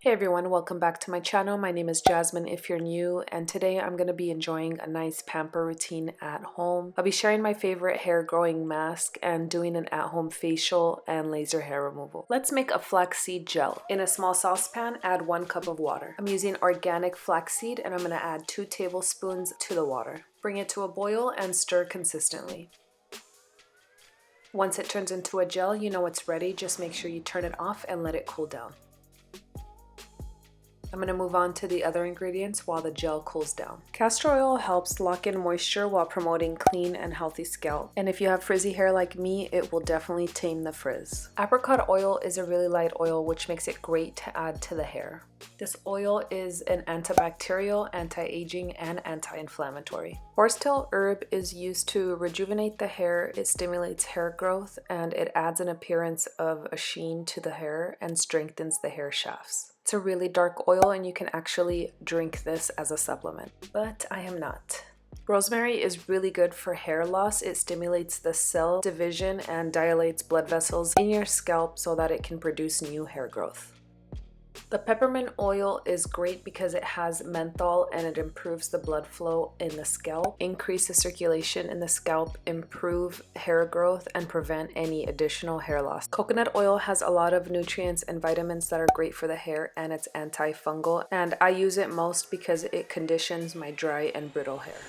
Hey everyone, welcome back to my channel. My name is Jasmine if you're new, and today I'm going to be enjoying a nice pamper routine at home. I'll be sharing my favorite hair growing mask and doing an at-home facial and laser hair removal. Let's make a flaxseed gel. In a small saucepan, add 1 cup of water. I'm using organic flaxseed and I'm going to add 2 tablespoons to the water. Bring it to a boil and stir consistently. Once it turns into a gel, you know it's ready. Just make sure you turn it off and let it cool down. I'm going to move on to the other ingredients while the gel cools down. Castor oil helps lock in moisture while promoting clean and healthy scalp. And if you have frizzy hair like me, it will definitely tame the frizz. Apricot oil is a really light oil, which makes it great to add to the hair. This oil is an antibacterial, anti-aging, and anti-inflammatory. Horsetail herb is used to rejuvenate the hair, it stimulates hair growth, and it adds an appearance of a sheen to the hair and strengthens the hair shafts. It's a really dark oil and you can actually drink this as a supplement, but I am not. Rosemary is really good for hair loss. It stimulates the cell division and dilates blood vessels in your scalp so that it can produce new hair growth. The peppermint oil is great because it has menthol and it improves the blood flow in the scalp, increases circulation in the scalp, improve hair growth, and prevent any additional hair loss. Coconut oil has a lot of nutrients and vitamins that are great for the hair, and it's antifungal, and I use it most because it conditions my dry and brittle hair.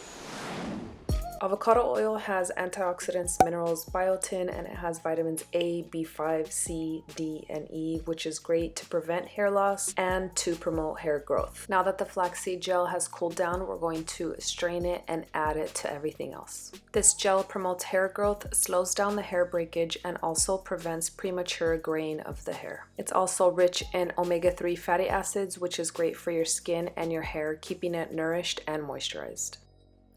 Avocado oil has antioxidants, minerals, biotin, and it has vitamins A, B5, C, D, and E, which is great to prevent hair loss and to promote hair growth. Now that the flaxseed gel has cooled down, we're going to strain it and add it to everything else. This gel promotes hair growth, slows down the hair breakage, and also prevents premature graying of the hair. It's also rich in omega-3 fatty acids, which is great for your skin and your hair, keeping it nourished and moisturized.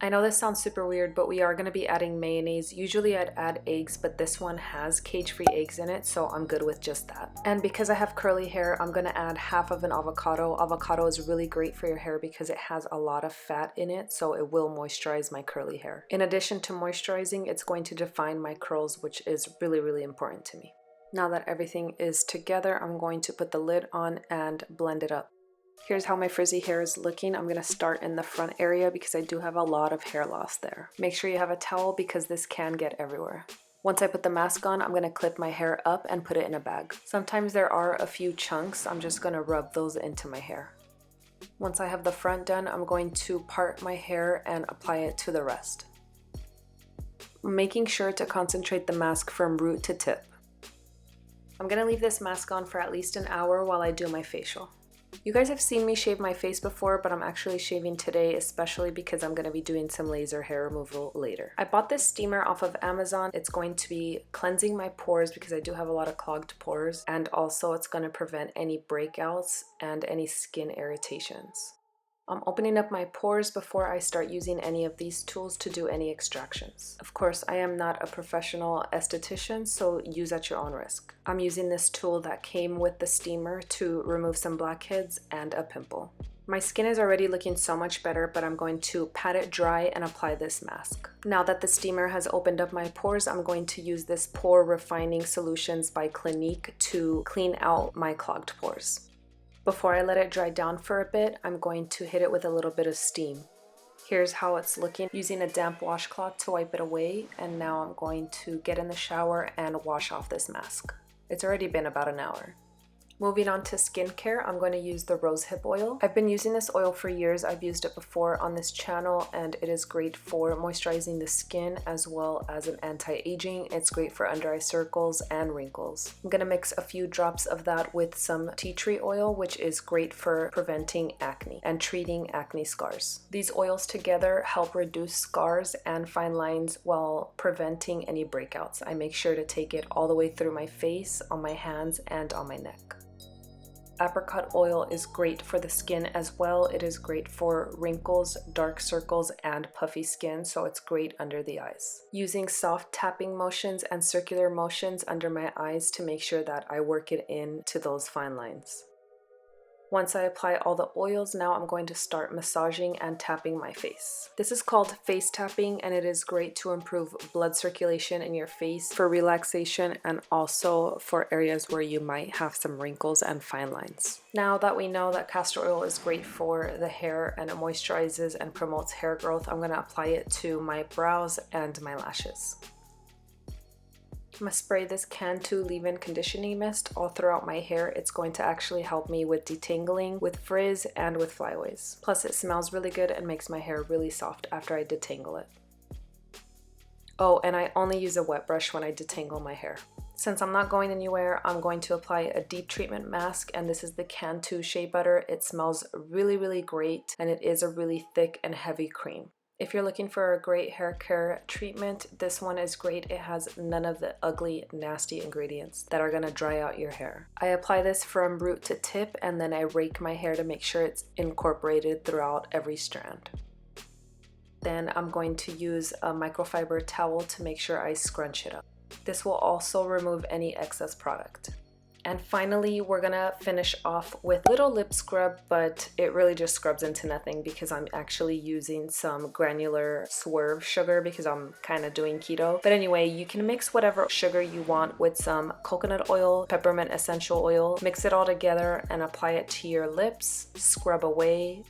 I know this sounds super weird, but we are going to be adding mayonnaise. Usually I'd add eggs, but this one has cage-free eggs in it, so I'm good with just that. And because I have curly hair, I'm going to add half of an avocado. Avocado is really great for your hair because it has a lot of fat in it, so it will moisturize my curly hair. In addition to moisturizing, it's going to define my curls, which is really, really important to me. Now that everything is together, I'm going to put the lid on and blend it up. Here's how my frizzy hair is looking. I'm going to start in the front area because I do have a lot of hair loss there. Make sure you have a towel because this can get everywhere. Once I put the mask on, I'm going to clip my hair up and put it in a bag. Sometimes there are a few chunks. I'm just going to rub those into my hair. Once I have the front done, I'm going to part my hair and apply it to the rest. Making sure to concentrate the mask from root to tip. I'm going to leave this mask on for at least an hour while I do my facial. You guys have seen me shave my face before, but I'm actually shaving today, especially because I'm going to be doing some laser hair removal later. I bought this steamer off of Amazon. It's going to be cleansing my pores because I do have a lot of clogged pores, and also it's going to prevent any breakouts and any skin irritations. I'm opening up my pores before I start using any of these tools to do any extractions. Of course, I am not a professional esthetician, so use at your own risk. I'm using this tool that came with the steamer to remove some blackheads and a pimple. My skin is already looking so much better, but I'm going to pat it dry and apply this mask. Now that the steamer has opened up my pores, I'm going to use this Pore Refining Solutions by Clinique to clean out my clogged pores. Before I let it dry down for a bit, I'm going to hit it with a little bit of steam. Here's how it's looking, using a damp washcloth to wipe it away, and now I'm going to get in the shower and wash off this mask. It's already been about an hour. Moving on to skincare, I'm going to use the rosehip oil. I've been using this oil for years. I've used it before on this channel and it is great for moisturizing the skin as well as an anti-aging. It's great for under eye circles and wrinkles. I'm going to mix a few drops of that with some tea tree oil, which is great for preventing acne and treating acne scars. These oils together help reduce scars and fine lines while preventing any breakouts. I make sure to take it all the way through my face, on my hands, and on my neck. Apricot oil is great for the skin as well. It is great for wrinkles, dark circles, and puffy skin, so it's great under the eyes. Using soft tapping motions and circular motions under my eyes to make sure that I work it into those fine lines. Once I apply all the oils, now I'm going to start massaging and tapping my face. This is called face tapping, and it is great to improve blood circulation in your face for relaxation and also for areas where you might have some wrinkles and fine lines. Now that we know that castor oil is great for the hair and it moisturizes and promotes hair growth, I'm going to apply it to my brows and my lashes. I'm going to spray this Cantu leave-in conditioning mist all throughout my hair. It's going to actually help me with detangling, with frizz, and with flyaways. Plus it smells really good and makes my hair really soft after I detangle it. Oh, and I only use a wet brush when I detangle my hair. Since I'm not going anywhere, I'm going to apply a deep treatment mask, and this is the Cantu Shea Butter. It smells really, really great, and it is a really thick and heavy cream. If you're looking for a great hair care treatment, this one is great. It has none of the ugly, nasty ingredients that are gonna dry out your hair. I apply this from root to tip, and then I rake my hair to make sure it's incorporated throughout every strand. Then I'm going to use a microfiber towel to make sure I scrunch it up. This will also remove any excess product. And finally, we're gonna finish off with a little lip scrub, but it really just scrubs into nothing because I'm actually using some granular swerve sugar because I'm kind of doing keto. But anyway, you can mix whatever sugar you want with some coconut oil, peppermint essential oil, mix it all together and apply it to your lips, scrub away.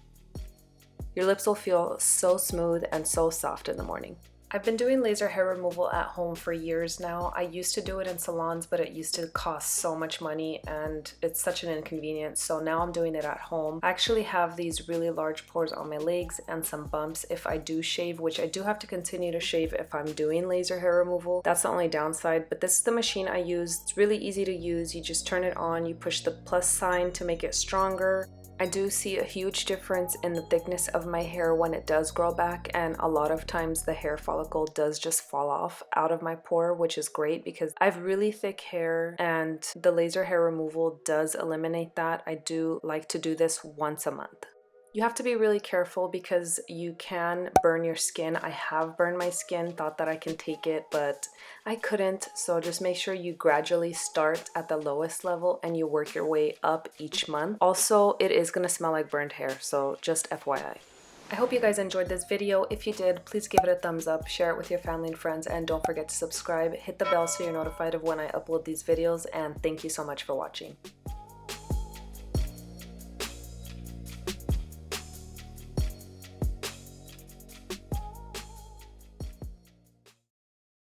Your lips will feel so smooth and so soft in the morning. I've been doing laser hair removal at home for years now. I used to do it in salons, but it used to cost so much money and it's such an inconvenience. So now I'm doing it at home. I actually have these really large pores on my legs and some bumps if I do shave, which I do have to continue to shave if I'm doing laser hair removal. That's the only downside, but this is the machine I use. It's really easy to use. You just turn it on, you push the plus sign to make it stronger. I do see a huge difference in the thickness of my hair when it does grow back, and a lot of times the hair follicle does just fall off out of my pore, which is great because I have really thick hair and the laser hair removal does eliminate that. I do like to do this once a month. You have to be really careful because you can burn your skin. I have burned my skin, thought that I can take it, but I couldn't. So just make sure you gradually start at the lowest level and you work your way up each month. Also, it is gonna smell like burned hair, so just FYI. I hope you guys enjoyed this video. If you did, please give it a thumbs up, share it with your family and friends, and don't forget to subscribe. Hit the bell so you're notified of when I upload these videos, and thank you so much for watching.